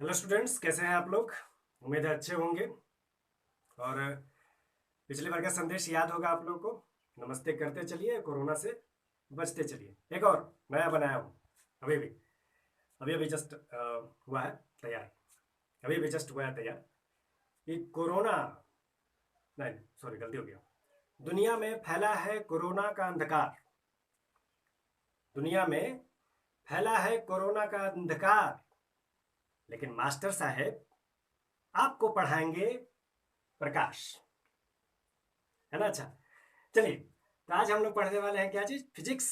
Hello students, कैसे हैं आप लोग। उम्मीद है अच्छे होंगे। और पिछले बार का संदेश याद होगा आप लोगों को। नमस्ते करते चलिए, कोरोना से बचते चलिए। एक और नया बनाया हूँ। अभी भी अभी अभी जस्ट हुआ है तैयार। अभी अभी जस्ट हुआ है तैयार। ये कोरोना, नहीं सॉरी, गलती हो गया। दुनिया में फैला है कोरोना का अंधकार। दुनिया में फैला है कोरोना का अंधकार, लेकिन मास्टर साहेब आपको पढ़ाएंगे प्रकाश। है ना। अच्छा, चलिए। तो आज हम लोग पढ़ने वाले हैं क्या चीज, फिजिक्स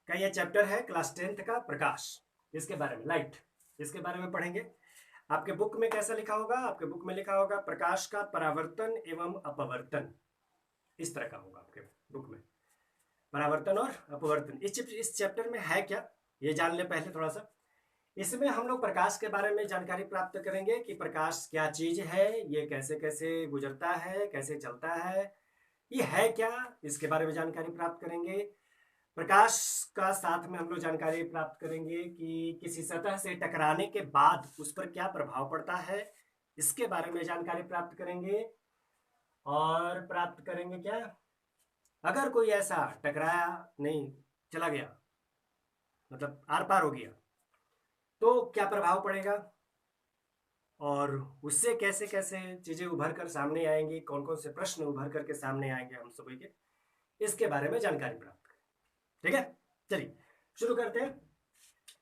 का ये चैप्टर है क्लास 10th का, प्रकाश। इसके बारे में, लाइट, इसके बारे में पढ़ेंगे। आपके बुक में कैसा लिखा होगा? आपके बुक में लिखा होगा प्रकाश का परावर्तन एवं अपवर्तन। इस तरह का होगा आपके बुक में, परावर्तन और अपवर्तन। इस चैप्टर में है क्या, ये जान ले पहले थोड़ा सा। इसमें हम लोग प्रकाश के बारे में जानकारी प्राप्त करेंगे कि प्रकाश क्या चीज है, ये कैसे कैसे गुजरता है, कैसे चलता है, ये है क्या, इसके बारे में जानकारी प्राप्त करेंगे। प्रकाश का साथ में हम लोग जानकारी प्राप्त करेंगे कि किसी सतह से टकराने के बाद उस पर क्या प्रभाव पड़ता है, इसके बारे में जानकारी प्राप्त करेंगे। और प्राप्त करेंगे क्या, अगर कोई ऐसा टकराया नहीं, चला गया, मतलब आर पार हो गया, तो क्या प्रभाव पड़ेगा और उससे कैसे कैसे चीजें उभर कर सामने आएंगी, कौन कौन से प्रश्न उभर करके सामने आएंगे हम सभी के, इसके बारे में जानकारी प्राप्त करें। ठीक है, चलिए शुरू करते हैं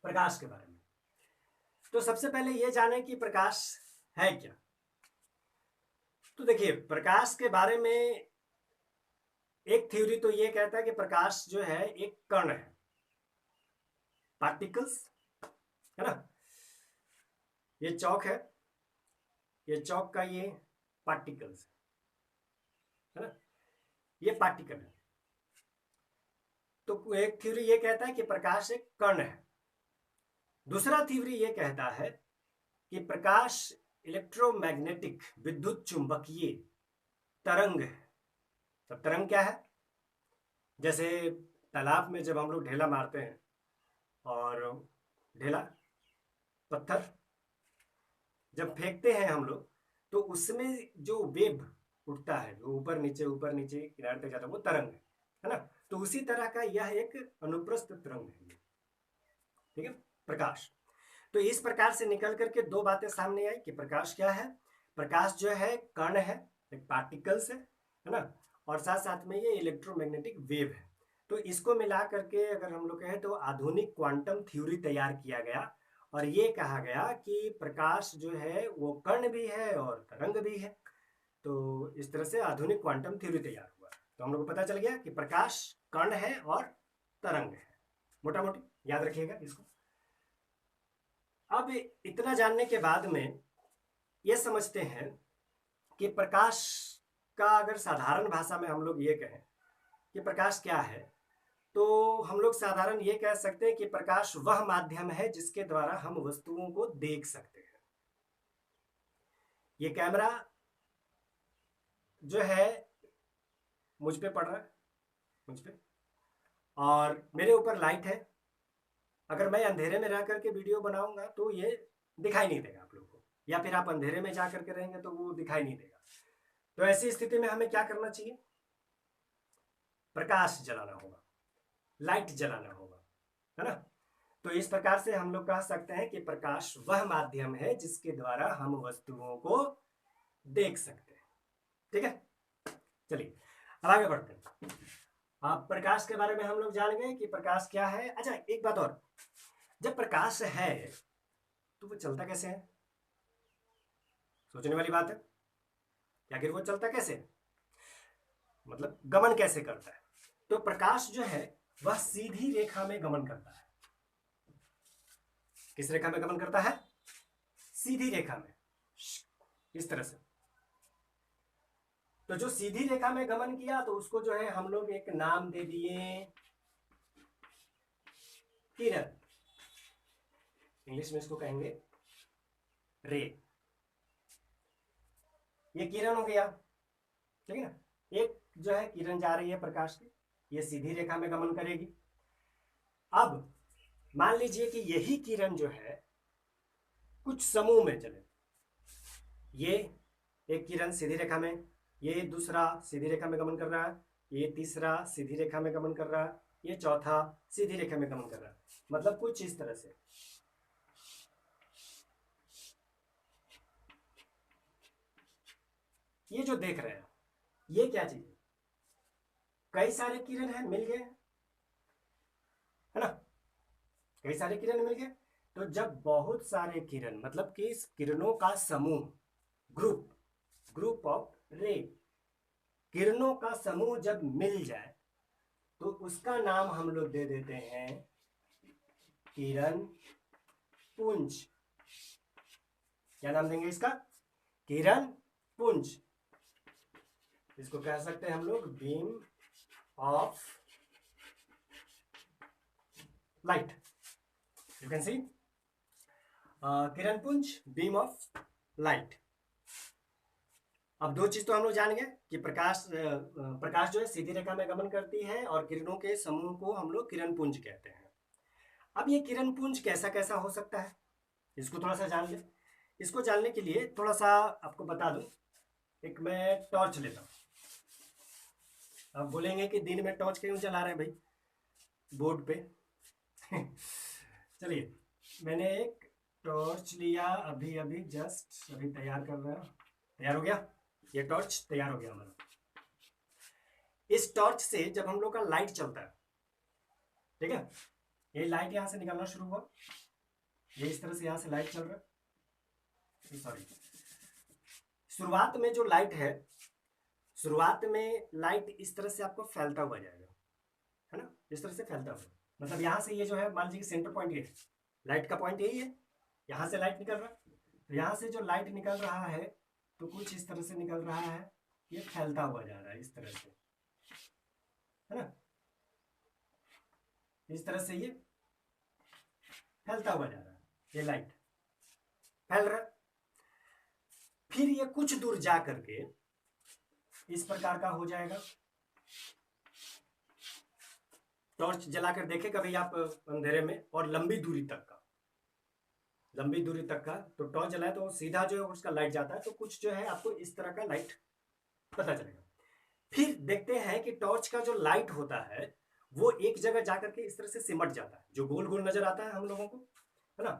प्रकाश के बारे में। तो सबसे पहले ये जाने कि प्रकाश है क्या। तो देखिए, प्रकाश के बारे में एक थ्योरी तो ये कहता है कि प्रकाश जो है एक कण है, पार्टिकल्स, है ना। ये चौक है, ये चौक का ये पार्टिकल्स है ना, ये पार्टिकल है। तो एक थ्योरी ये कहता है कि प्रकाश एक कण है। दूसरा थ्योरी ये कहता है कि प्रकाश इलेक्ट्रोमैग्नेटिक, विद्युत चुंबकीय तरंग है। सब तरंग क्या है, जैसे तालाब में जब हम लोग ढेला मारते हैं और ढेला पत्थर जब फेंकते हैं हम लोग, तो उसमें जो वेव उठता है, जो ऊपर नीचे किनारे तक जाता है, वो तरंग है ना। तो उसी तरह का यह एक अनुप्रस्थ तरंग है। ठीक है, प्रकाश। तो इस प्रकार से निकल करके दो बातें सामने आई कि प्रकाश क्या है। प्रकाश जो है कण है, एक पार्टिकल्स है ना, और साथ साथ में ये इलेक्ट्रोमैग्नेटिक वेव है। तो इसको मिला करके अगर हम लोग कहें तो आधुनिक क्वांटम थ्योरी तैयार किया गया, और ये कहा गया कि प्रकाश जो है वो कण भी है और तरंग भी है। तो इस तरह से आधुनिक क्वांटम थ्योरी तैयार हुआ। तो हम लोग को पता चल गया कि प्रकाश कण है और तरंग है, मोटा मोटी याद रखिएगा इसको। अब इतना जानने के बाद में ये समझते हैं कि प्रकाश का अगर साधारण भाषा में हम लोग ये कहें कि प्रकाश क्या है, तो हम लोग साधारण ये कह सकते हैं कि प्रकाश वह माध्यम है जिसके द्वारा हम वस्तुओं को देख सकते हैं। ये कैमरा जो है मुझ पे पड़ रहा है, मुझ पे, और मेरे ऊपर लाइट है। अगर मैं अंधेरे में रह करके वीडियो बनाऊंगा तो ये दिखाई नहीं देगा आप लोगों को, या फिर आप अंधेरे में जा करके रहेंगे तो वो दिखाई नहीं देगा। तो ऐसी स्थिति में हमें क्या करना चाहिए, प्रकाश जलाना होगा, लाइट जलाना होगा, है ना। तो इस प्रकार से हम लोग कह सकते हैं कि प्रकाश वह माध्यम है जिसके द्वारा हम वस्तुओं को देख सकते हैं। ठीक है, चलिए अब आगे बढ़ते हैं। आप प्रकाश के बारे में हम लोग जान गए कि प्रकाश क्या है। अच्छा, एक बात और, जब प्रकाश है तो वो चलता कैसे है, सोचने वाली बात है कि आखिर वो चलता कैसे है, मतलब गमन कैसे करता है। तो प्रकाश जो है वह सीधी रेखा में गमन करता है। किस रेखा में गमन करता है, सीधी रेखा में, इस तरह से। तो जो सीधी रेखा में गमन किया तो उसको जो है हम लोग एक नाम दे दिए, किरण। इंग्लिश में इसको कहेंगे रे। ये किरण हो गया, ठीक है ना। एक जो है किरण जा रही है प्रकाश की, ये सीधी रेखा में गमन करेगी। अब मान लीजिए कि यही किरण जो है कुछ समूह में चले। ये एक किरण सीधी रेखा में, ये दूसरा सीधी रेखा में गमन कर रहा है, ये तीसरा सीधी रेखा में गमन कर रहा है, ये चौथा सीधी रेखा में गमन कर रहा है। मतलब कुछ इस तरह से। ये जो देख रहे हैं ये क्या चीज है? कई सारे किरण हैं, मिल गए, है ना, कई सारे किरण मिल गए। तो जब बहुत सारे किरण, मतलब कि इस किरणों का समूह, ग्रुप ऑफ रे, किरणों का समूह जब मिल जाए तो उसका नाम हम लोग दे देते हैं किरण पुंज। क्या नाम देंगे इसका? किरण पुंज। इसको कह सकते हैं हम लोग beam of light. You can see किरण पुंज, बीम ऑफ लाइट। अब दो चीज तो हम लोग जान गए कि प्रकाश जो है सीधी रेखा में गमन करती है और किरणों के समूह को हम लोग किरण पुंज कहते हैं। अब ये किरण पुंज कैसा कैसा हो सकता है, इसको थोड़ा सा जान ले। इसको जानने के लिए थोड़ा सा आपको बता दूं। एक मैं टॉर्च लेता हूं। आप बोलेंगे कि दिन में टॉर्च क्यों जला रहे हैं भाई बोर्ड पे? चलिए, मैंने एक टॉर्च लिया, अभी अभी जस्ट अभी तैयार कर रहा हूं। तैयार हो गया, ये टॉर्च तैयार हो गया हमारा। इस टॉर्च से जब हम लोग का लाइट चलता है, ठीक है, ये लाइट यहां से निकलना शुरू हुआ, ये इस तरह से यहां से लाइट चल रहा है। सॉरी, शुरुआत में जो लाइट है, शुरुआत में लाइट इस तरह से आपको फैलता हुआ जाएगा, है ना, इस तरह से फैलता हुआ। मतलब यहां से ये जो है, मान लीजिए सेंटर पॉइंट ये है, लाइट का पॉइंट यही है, यहां से लाइट निकल रहा है। तो यहां से जो लाइट निकल रहा है तो कुछ इस तरह से निकल रहा है, ये फैलता हुआ जा रहा है इस तरह से, है ना, इस तरह से ये फैलता हुआ जा रहा है, ये लाइट फैल रहा है। फिर ये कुछ दूर जा करके इस प्रकार का हो जाएगा। टॉर्च जलाकर देखे कभी आप अंधेरे में, और लंबी दूरी तक का, लंबी दूरी तक का, तो टॉर्च जलाए तो सीधा जो है उसका लाइट जाता है, तो कुछ जो है आपको इस तरह का लाइट पता चलेगा। फिर देखते हैं कि टॉर्च का जो लाइट होता है वो एक जगह जाकर के इस तरह से सिमट जाता है, जो गोल गोल नजर आता है हम लोगों को, है ना।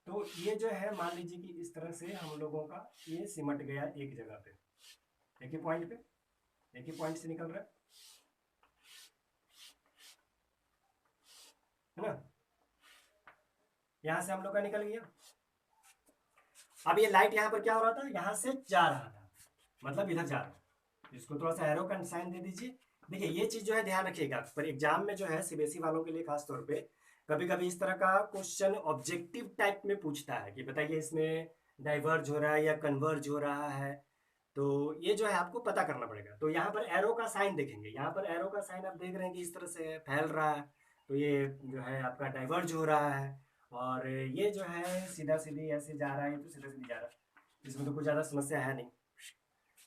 तो ये जो है, मान लीजिए कि इस तरह से हम लोगों का ये सिमट गया एक जगह पे, एक ही पॉइंट पे, एक ही पॉइंट से निकल रहा है ना, यहां से हम लोग का निकल गया। अब ये लाइट यहां पर क्या हो रहा था, यहां से जा रहा था, मतलब इधर जा रहा है। इसको थोड़ा सा एरो का साइन दे दीजिए। देखिए ये चीज जो है ध्यान रखिएगा, पर एग्जाम में जो है सीबीएसई वालों के लिए खास तौर पे कभी कभी इस तरह का क्वेश्चन ऑब्जेक्टिव टाइप में पूछता है कि बताइए इसमें डाइवर्ज हो रहा है या कन्वर्ज हो रहा है। तो ये जो है आपको पता करना पड़ेगा। तो यहाँ पर एरो का साइन देखेंगे, यहाँ पर एरो का साइन आप देख रहे हैं कि इस तरह से फैल रहा है, तो ये जो है आपका डाइवर्ज हो रहा है। और ये जो है सीधा सीधी ऐसे जा रहा है, ये तो सीधा सीधी जा रहा है, इसमें तो कुछ ज़्यादा समस्या है नहीं,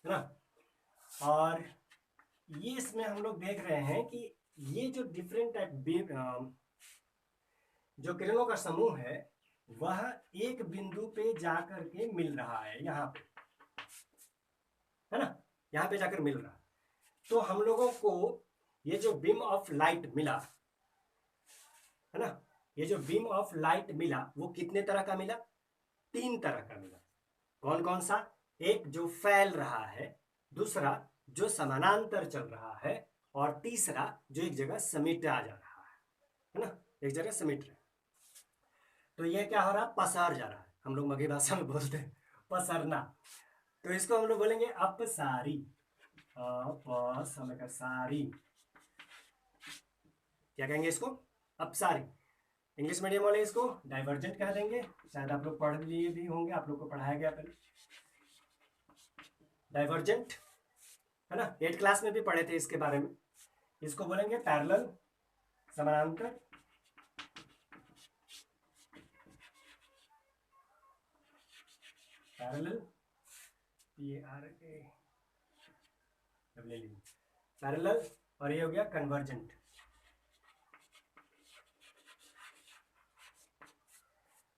है ना। और ये इसमें हम लोग देख रहे हैं कि ये जो डिफरेंट टाइप जो किरणों का समूह है वह एक बिंदु पे जाकर के मिल रहा है, यहाँ पे, है ना, यहाँ पे जाकर मिल रहा है। तो हम लोगों को ये जो बीम ऑफ लाइट मिला, है ना, ये जो बीम ऑफ लाइट मिला वो कितने तरह का मिला? 3 तरह का मिला। कौन कौन सा? एक जो फैल रहा है, दूसरा जो समानांतर चल रहा है, और तीसरा जो एक जगह समेटा जा रहा है ना, एक जगह समेट रहा है। तो ये क्या हो रहा है? पसार जा रहा है, हम लोग मगही भाषा में बोलते हैं पसरना। तो इसको हम लोग बोलेंगे अपसारी, अपसारी। क्या कहेंगे इसको? अपसारी। इंग्लिश मीडियम वाले इसको डाइवर्जेंट कह देंगे, शायद आप लोग पढ़ लिए भी होंगे, आप लोग को पढ़ाया गया पहले डाइवर्जेंट, है ना, 8 क्लास में भी पढ़े थे इसके बारे में। इसको बोलेंगे पैरेलल, समानांतर, पैरेलल, पैरेलल, और ये हो गया कन्वर्जेंट।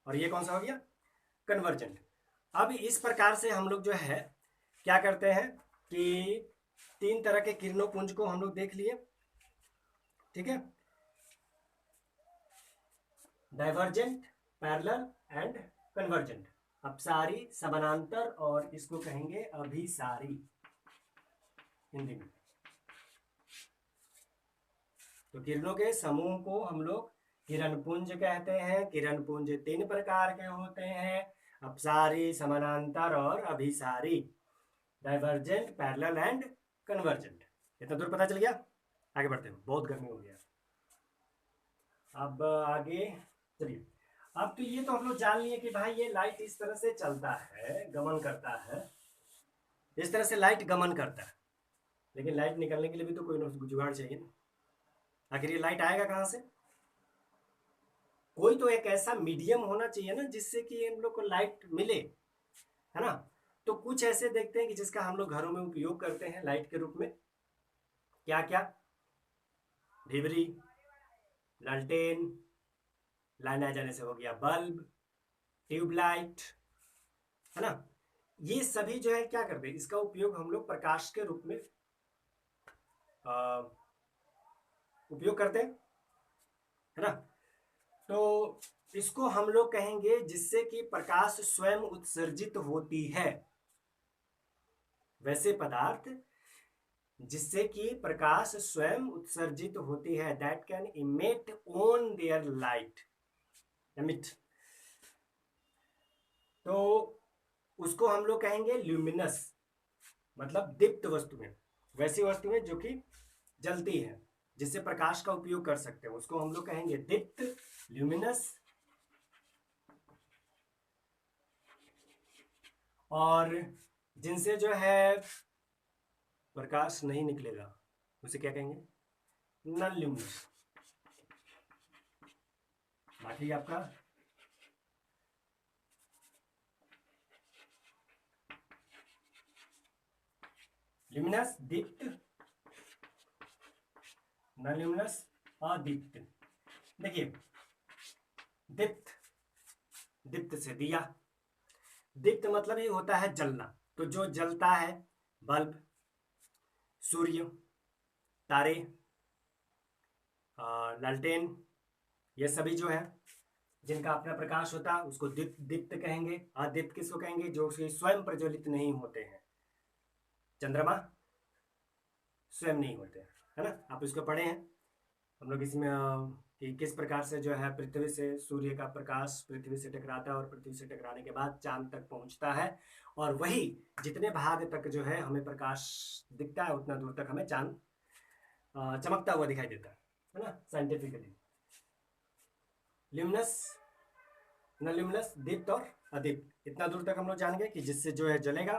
और ये कौन सा हो गया? कन्वर्जेंट। अब इस प्रकार से हम लोग जो है क्या करते हैं कि तीन तरह के किरणों पुंज को हम लोग देख लिए, ठीक है, डाइवर्जेंट, पैरेलल एंड कन्वर्जेंट, अपसारी, समानांतर और इसको कहेंगे अभिसारी हिंदी में। तो किरणों के समूह को हम लोग किरण पुंज कहते हैं। किरण पुंज तीन प्रकार के होते हैं, अपसारी, समानांतर और अभिसारी, डाइवर्जेंट, पैरेलल एंड कन्वर्जेंट। इतना दूर पता चल गया? आगे बढ़ते हैं, बहुत गर्मी हो गया। अब आगे चलिए। अब तो ये तो हम लोग जान लिए कि भाई ये लाइट इस तरह से चलता है, गमन करता है, इस तरह से लाइट गमन करता है। लेकिन लाइट निकलने के लिए भी तो कोई जुगाड़ चाहिए ना। आखिर ये लाइट आएगा कहाँ से? कोई तो एक ऐसा मीडियम होना चाहिए ना जिससे कि हम लोग को लाइट मिले, है ना। तो कुछ ऐसे देखते हैं कि जिसका हम लोग घरों में उपयोग करते हैं लाइट के रूप में। क्या क्या? ढिबरी, लालटेन, लाइन आ जाने से हो गया बल्ब, ट्यूबलाइट, है ना। ये सभी जो है क्या करते हैं, इसका उपयोग हम लोग प्रकाश के रूप में उपयोग करते हैं, है ना। तो इसको हम लोग कहेंगे जिससे कि प्रकाश स्वयं उत्सर्जित होती है, वैसे पदार्थ जिससे कि प्रकाश स्वयं उत्सर्जित होती है, that can emit on their light, emit. तो उसको हम लोग कहेंगे ल्यूमिनस, मतलब दीप्त वस्तुएं, वैसी वस्तुएं जो कि जलती हैं, जिससे प्रकाश का उपयोग कर सकते हैं, उसको हम लोग कहेंगे दीप्त, ल्यूमिनस। और जिनसे जो है प्रकाश नहीं निकलेगा उसे क्या कहेंगे? Non luminous. बाकी आपका ल्यूमिनस, दीप्त, नॉन ल्यूमिनस, अदीप्त। देखिए, दीप्त, दीप्त से दिया, दीप्त मतलब ये होता है जलना। तो जो जलता है, बल्ब, सूर्य, तारे, लालटेन, ये सभी जो है जिनका अपना प्रकाश होता है उसको दीप्त, दीप्त कहेंगे। अदीप्त किसको कहेंगे? जो स्वयं प्रज्वलित नहीं होते हैं। चंद्रमा स्वयं नहीं होते हैं, है ना। आप इसको पढ़े हैं हम लोग इसमें कि किस प्रकार से जो है पृथ्वी से सूर्य का प्रकाश पृथ्वी से टकराता है और पृथ्वी से टकराने के बाद चांद तक पहुंचता है, और वही जितने भाग तक जो है हमें प्रकाश दिखता है उतना दूर तक हमें चांद चमकता हुआ दिखाई देता है ना, साइंटिफिकली। ल्यूमिनस, न ल्यूमिनस, दीप्त और अदीप्त, इतना दूर तक हम लोग जान गए कि जिससे जो है जलेगा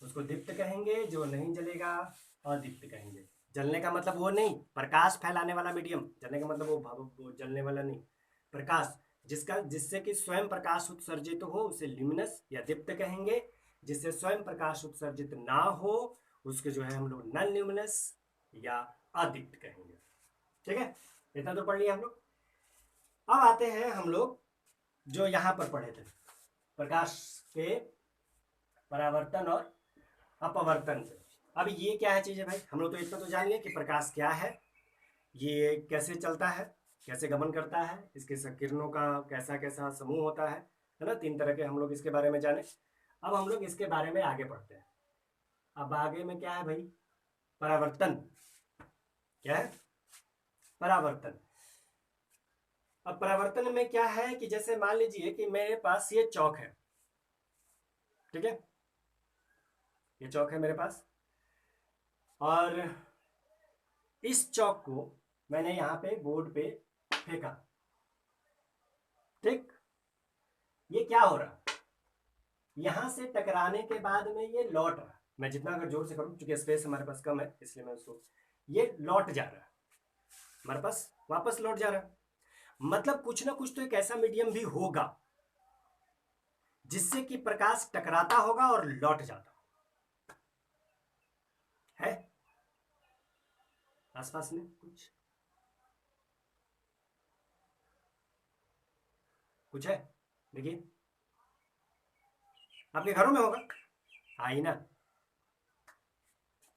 उसको दीप्त कहेंगे, जो नहीं जलेगा अदीप्त कहेंगे। जलने का मतलब वो नहीं प्रकाश फैलाने वाला मीडियम, जलने का मतलब वो जलने वाला नहीं, प्रकाश जिसका जिससे कि स्वयं प्रकाश उत्सर्जित तो हो उसे ल्यूमिनस या दीप्त कहेंगे। जिससे स्वयं प्रकाश उत्सर्जित ना हो उसके जो है हम लोग नॉन ल्यूमिनस या अदीप्त कहेंगे। ठीक है, इतना तो पढ़ लिया हम लोग। अब आते हैं हम लोग जो यहाँ पर पढ़े थे, प्रकाश के परावर्तन और अपवर्तन से। अब ये क्या है चीजें भाई? हम लोग तो इतना तो जान लिए कि प्रकाश क्या है, ये कैसे चलता है, कैसे गमन करता है, इसके किरणों का कैसा कैसा समूह होता है ना। तीन तरह के हम लोग इसके बारे में जाने। अब हम लोग इसके बारे में आगे बढ़ते हैं। अब आगे में क्या है भाई? परावर्तन। क्या है? परावर्तन। अब परावर्तन में क्या है कि जैसे मान लीजिए कि मेरे पास ये चौक है, ठीक है, ये चौक है मेरे पास, और इस चौक को मैंने यहाँ पे बोर्ड पे फेंका, ठीक। ये क्या हो रहा? यहां से टकराने के बाद में ये लौट रहा। मैं जितना अगर जोर से करूं, क्योंकि स्पेस हमारे पास कम है इसलिए मैं उसको, ये लौट जा रहा है हमारे पास, वापस लौट जा रहा है। मतलब कुछ ना कुछ तो एक ऐसा मीडियम भी होगा जिससे कि प्रकाश टकराता होगा और लौट जाता है। आसपास में कुछ है? देखिए, आपके घरों में होगा, आईना,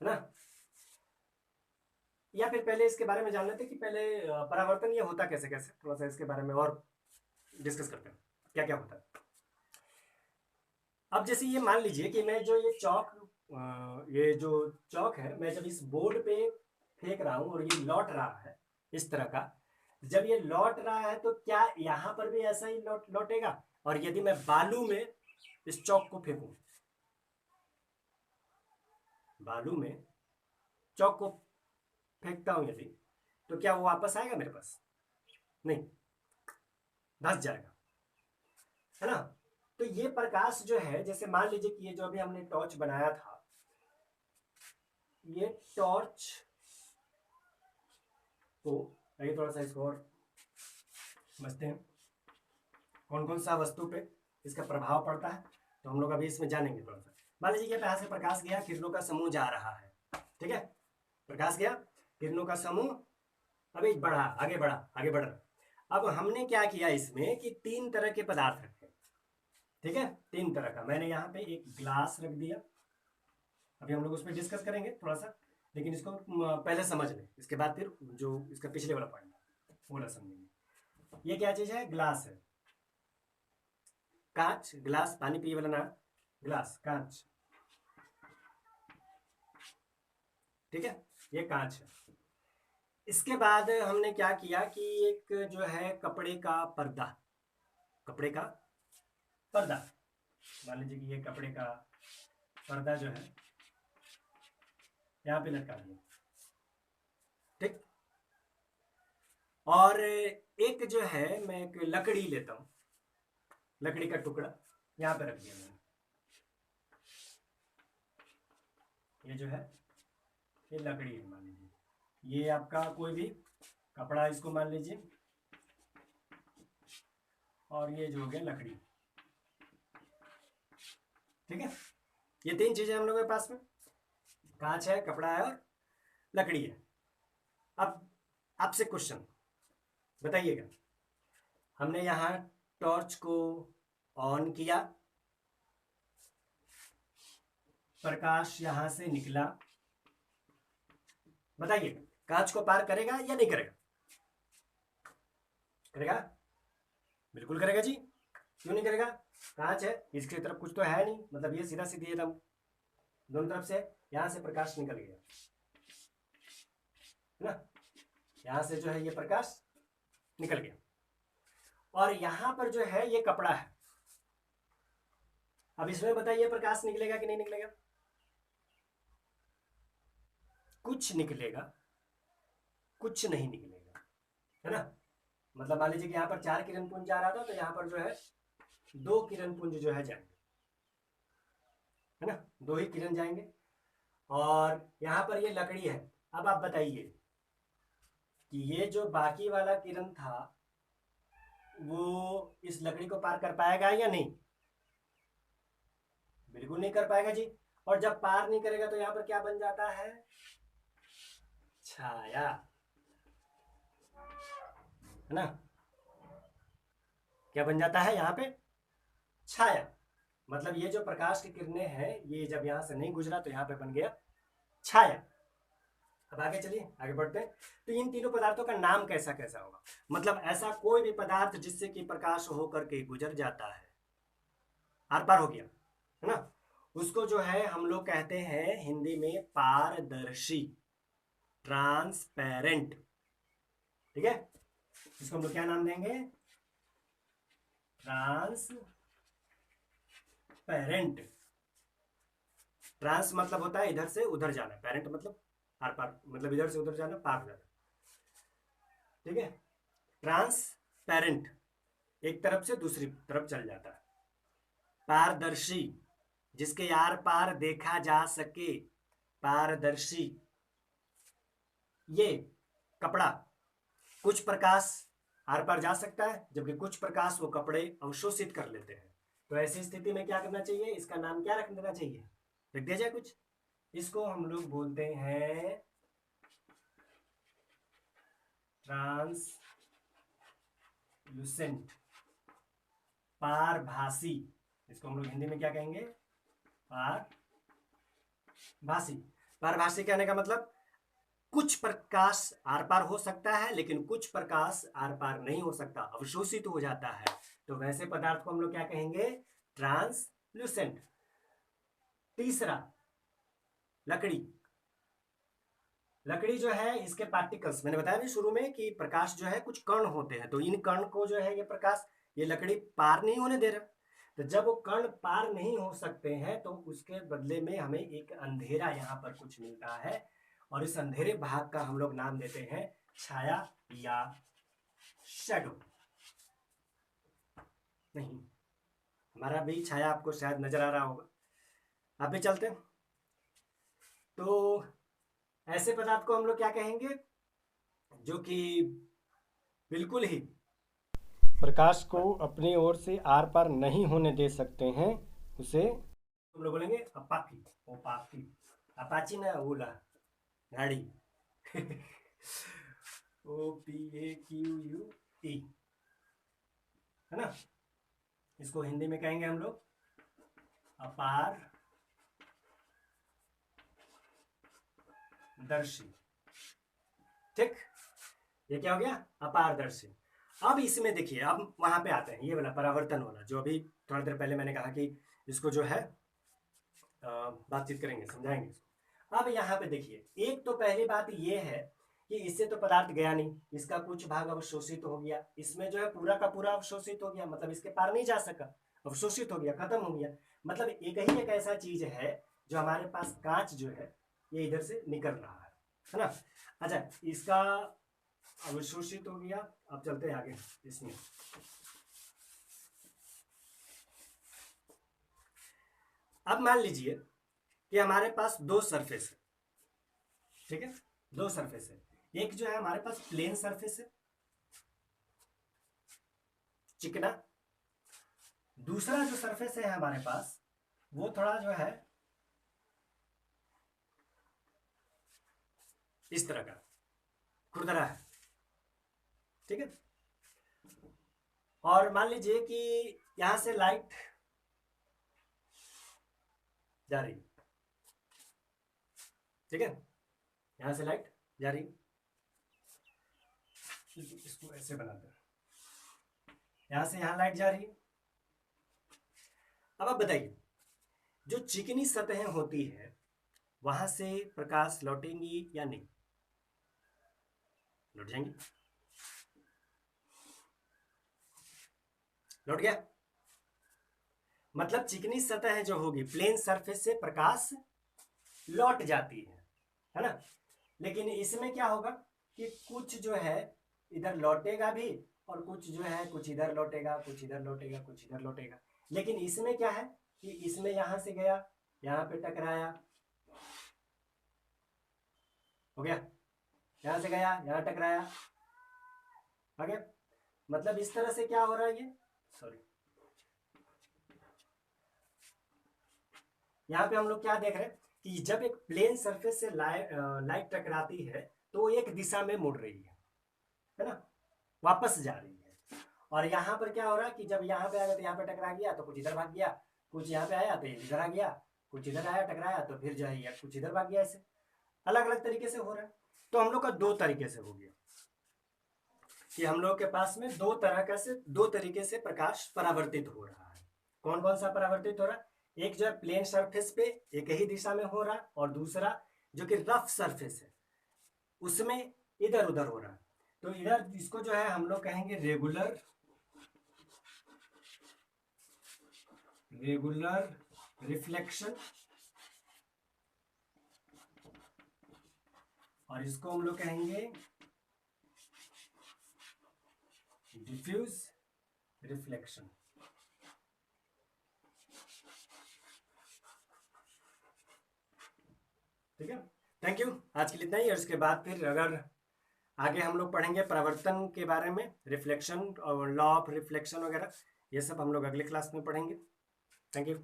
है ना। या फिर पहले इसके बारे में जान लेते कि पहले परावर्तन ये होता कैसे कैसे, थोड़ा सा इसके बारे में और डिस्कस करते हैं क्या क्या होता है। अब जैसे ये मान लीजिए कि मैं जो ये चौक, ये जो चौक है, मैं जब इस बोर्ड पे फेंक रहा हूं और ये लौट रहा है इस तरह का, जब ये लौट रहा है तो क्या यहां पर भी ऐसा ही लौटेगा? और यदि मैं बालू में इस चौक को फेंकूं, बालू में चौक को फेंकता हूं यदि, तो क्या वो वापस आएगा मेरे पास? नहीं, धस जाएगा, है ना। तो ये प्रकाश जो है, जैसे मान लीजिए कि ये जो अभी हमने टॉर्च बनाया था, ये टॉर्च को, आइए थोड़ा सा इसको और समझते हैं कौन कौन सा वस्तु पे इसका प्रभाव पड़ता है, तो हम लोग अभी इसमें जानेंगे थोड़ा सा। मान लीजिए कि यहाँ से प्रकाश गया, किरणों का समूह जा रहा है, ठीक है, प्रकाश गया, किरणों का समूह अभी बढ़ा, आगे बढ़ा, आगे बढ़ रहा। अब हमने क्या किया इसमें कि तीन तरह के पदार्थ रखे, ठीक है, तीन तरह का। मैंने यहाँ पे एक ग्लास रख दिया, अभी हम लोग उस पर डिस्कस करेंगे थोड़ा सा, लेकिन इसको पहले समझ लें, इसके बाद फिर जो इसका पिछले वाला पॉइंट वो वाला समझेंगे। ये क्या चीज है? ग्लास है, कांच, ग्लास पानी पिए वाला ना, ग्लास कांच, ठीक है, ये कांच है। इसके बाद हमने क्या किया कि एक जो है कपड़े का पर्दा, कपड़े का पर्दा, मान लीजिए कि ये कपड़े का पर्दा जो है यहाँ पे लटका दिया, ठीक। और एक जो है, मैं एक लकड़ी लेता हूँ, लकड़ी का टुकड़ा यहाँ पे रख दिया मैंने, ये जो है ये लकड़ी है, मान लीजिए ये आपका कोई भी कपड़ा, इसको मान लीजिए, और ये जो हो गया लकड़ी, ठीक है। ये तीन चीजें हम लोगों के पास में, कांच है, कपड़ा है और लकड़ी है। अब आपसे क्वेश्चन बताइएगा, हमने यहाँ टॉर्च को ऑन किया, प्रकाश यहां से निकला, बताइए कांच को पार करेगा या नहीं करेगा? करेगा, बिल्कुल करेगा जी, क्यों नहीं करेगा? कांच है, इसकी तरफ कुछ तो है नहीं, मतलब ये सीधा सीधी एकदम दोनों तरफ से, यहां से प्रकाश निकल गया, है ना, यहां से जो है ये प्रकाश निकल गया, और यहां पर जो है ये कपड़ा है। अब इसमें बताइए प्रकाश निकलेगा कि नहीं निकलेगा? कुछ निकलेगा, कुछ नहीं निकलेगा, है ना। मतलब मान लीजिए कि यहाँ पर 4 किरण पुंज जा रहा था, तो यहाँ पर जो है 2 किरण पुंज जो है जाएंगे, है ना, 2 ही किरण जाएंगे। और यहाँ पर ये लकड़ी है। अब आप बताइए कि ये जो बाकी वाला किरण था वो इस लकड़ी को पार कर पाएगा या नहीं? बिल्कुल नहीं कर पाएगा जी। और जब पार नहीं करेगा तो यहाँ पर क्या बन जाता है? छाया, है ना। क्या बन जाता है यहाँ पे? छाया। मतलब ये जो प्रकाश की किरणें हैं, ये जब यहाँ से नहीं गुजरा तो यहाँ पे बन गया छाया। अब आगे चलिए, आगे बढ़ते हैं। तो इन तीनों पदार्थों का नाम कैसा कैसा होगा? मतलब ऐसा कोई भी पदार्थ जिससे कि प्रकाश होकर के गुजर जाता है, आर पार हो गया, है ना, उसको जो है हम लोग कहते हैं हिंदी में पारदर्शी, ट्रांसपेरेंट, ठीक है। इसको हम लोग क्या नाम देंगे? ट्रांसपेरेंट। ट्रांस मतलब होता है इधर से उधर जाना, पेरेंट मतलब आर पार, मतलब इधर से उधर जाना, पार जाना, ठीक है। ट्रांसपेरेंट, एक तरफ से दूसरी तरफ चल जाता है। पारदर्शी, जिसके आर पार देखा जा सके, पारदर्शी। ये कपड़ा, कुछ प्रकाश आर पार जा सकता है, जबकि कुछ प्रकाश वो कपड़े अवशोषित कर लेते हैं। तो ऐसी स्थिति में क्या करना चाहिए? इसका नाम क्या रख देना चाहिए? रख दिया जाए कुछ, इसको हम लोग बोलते हैं ट्रांसलूसेंट, पारभासी, इसको हम लोग हिंदी में क्या कहेंगे? पारभासी। पारभासी कहने का मतलब कुछ प्रकाश आर पार हो सकता है, लेकिन कुछ प्रकाश आर पार नहीं हो सकता, अवशोषित हो जाता है। तो वैसे पदार्थ को हम लोग क्या कहेंगे? ट्रांसल्यूसेंट। तीसरा, लकड़ी। लकड़ी जो है, इसके पार्टिकल्स, मैंने बताया भी शुरू में कि प्रकाश जो है कुछ कण होते हैं, तो इन कण को जो है ये प्रकाश, ये लकड़ी पार नहीं होने दे रहा। तो जब वो कण पार नहीं हो सकते हैं तो उसके बदले में हमें एक अंधेरा यहाँ पर कुछ मिलता है, और इस अंधेरे भाग का हम लोग नाम देते हैं छाया या शैडो। नहीं, हमारा भी छाया आपको शायद नजर आ रहा होगा। आप भी चलते हैं। तो ऐसे पदार्थ को हम लोग क्या कहेंगे? जो कि बिल्कुल ही प्रकाश को अपनी ओर से आर पार नहीं होने दे सकते हैं, उसे हम लोग बोलेंगे अपाकी। ओपाकी, अपाची ना, ओला, गाड़ी। OPAQUE, है ना? इसको हिंदी में कहेंगे हम लोग अपार दर्शी। ठीक, ये क्या हो गया? अपारदर्शी। अब इसमें देखिए, अब वहां पे आते हैं, ये वाला परावर्तन वाला, जो अभी थोड़ी देर पहले मैंने कहा कि इसको जो है बातचीत करेंगे, समझाएंगे इसको। अब यहाँ पे देखिए, एक तो पहली बात ये है कि इससे तो पदार्थ गया नहीं, इसका कुछ भाग अवशोषित हो गया, इसमें जो है पूरा का पूरा अवशोषित हो गया, मतलब इसके पार नहीं जा सका, अवशोषित हो गया, खत्म हो गया। मतलब एक ऐसा चीज है जो हमारे पास कांच जो है ये इधर से निकल रहा है ना? अच्छा, इसका अवशोषित हो गया। अब चलते हैं आगे इसमें। अब मान लीजिए कि हमारे पास दो सरफेस है, ठीक है? दो सरफेस है, एक जो है हमारे पास प्लेन सरफेस है, चिकना। दूसरा जो सरफेस है हमारे पास, वो थोड़ा जो है इस तरह का खुरदरा है, ठीक है? और मान लीजिए कि यहां से लाइट जा रही, ठीक है? यहां से लाइट जा रही, इसको ऐसे बनाते हैं, यहां से यहां लाइट जा रही। अब आप बताइए, जो चिकनी सतहें होती है वहां से प्रकाश लौटेंगी या नहीं? लौट जाएंगी। लौट गया, मतलब चिकनी सतह जो होगी, प्लेन सरफेस से प्रकाश लौट जाती है ना? लेकिन इसमें क्या होगा कि कुछ जो है इधर लौटेगा भी, और कुछ जो है कुछ इधर लौटेगा, कुछ इधर लौटेगा, कुछ इधर लौटेगा। लेकिन इसमें क्या है कि इसमें यहां से गया, यहां पे टकराया, हो गया, यहां से गया, यहां टकराया, आ गया। मतलब इस तरह से क्या हो रहा है, ये सॉरी, यहाँ पे हम लोग क्या देख रहे हैं कि जब एक प्लेन सरफेस से लाइट टकराती है तो वो एक दिशा में मुड़ रही है ना? वापस जा रही है। और यहाँ पर क्या हो रहा है कि जब यहाँ पे आया तो यहाँ पे टकरा गया तो कुछ इधर भाग गया, कुछ यहाँ पे आया तो इधर आ गया, कुछ इधर आया टकराया तो फिर जो है कुछ इधर भाग गया। ऐसे अलग अलग तरीके से हो रहा है। तो हम लोग का दो तरीके से हो गया कि हम लोग के पास में दो तरीके से प्रकाश परावर्तित हो रहा है। कौन कौन सा परावर्तित हो रहा है? एक जो है प्लेन सरफेस पे एक ही दिशा में हो रहा है, और दूसरा जो कि रफ सरफेस है उसमें इधर उधर हो रहा है। तो इधर इसको जो है हम लोग कहेंगे रेगुलर रिफ्लेक्शन, और इसको हम लोग कहेंगे डिफ्यूज रिफ्लेक्शन। ठीक है, थैंक यू। आज के लिए इतना ही, और इसके बाद फिर अगर आगे हम लोग पढ़ेंगे परावर्तन के बारे में, रिफ्लेक्शन और लॉ ऑफ रिफ्लेक्शन वगैरह, ये सब हम लोग अगले क्लास में पढ़ेंगे। Thank you.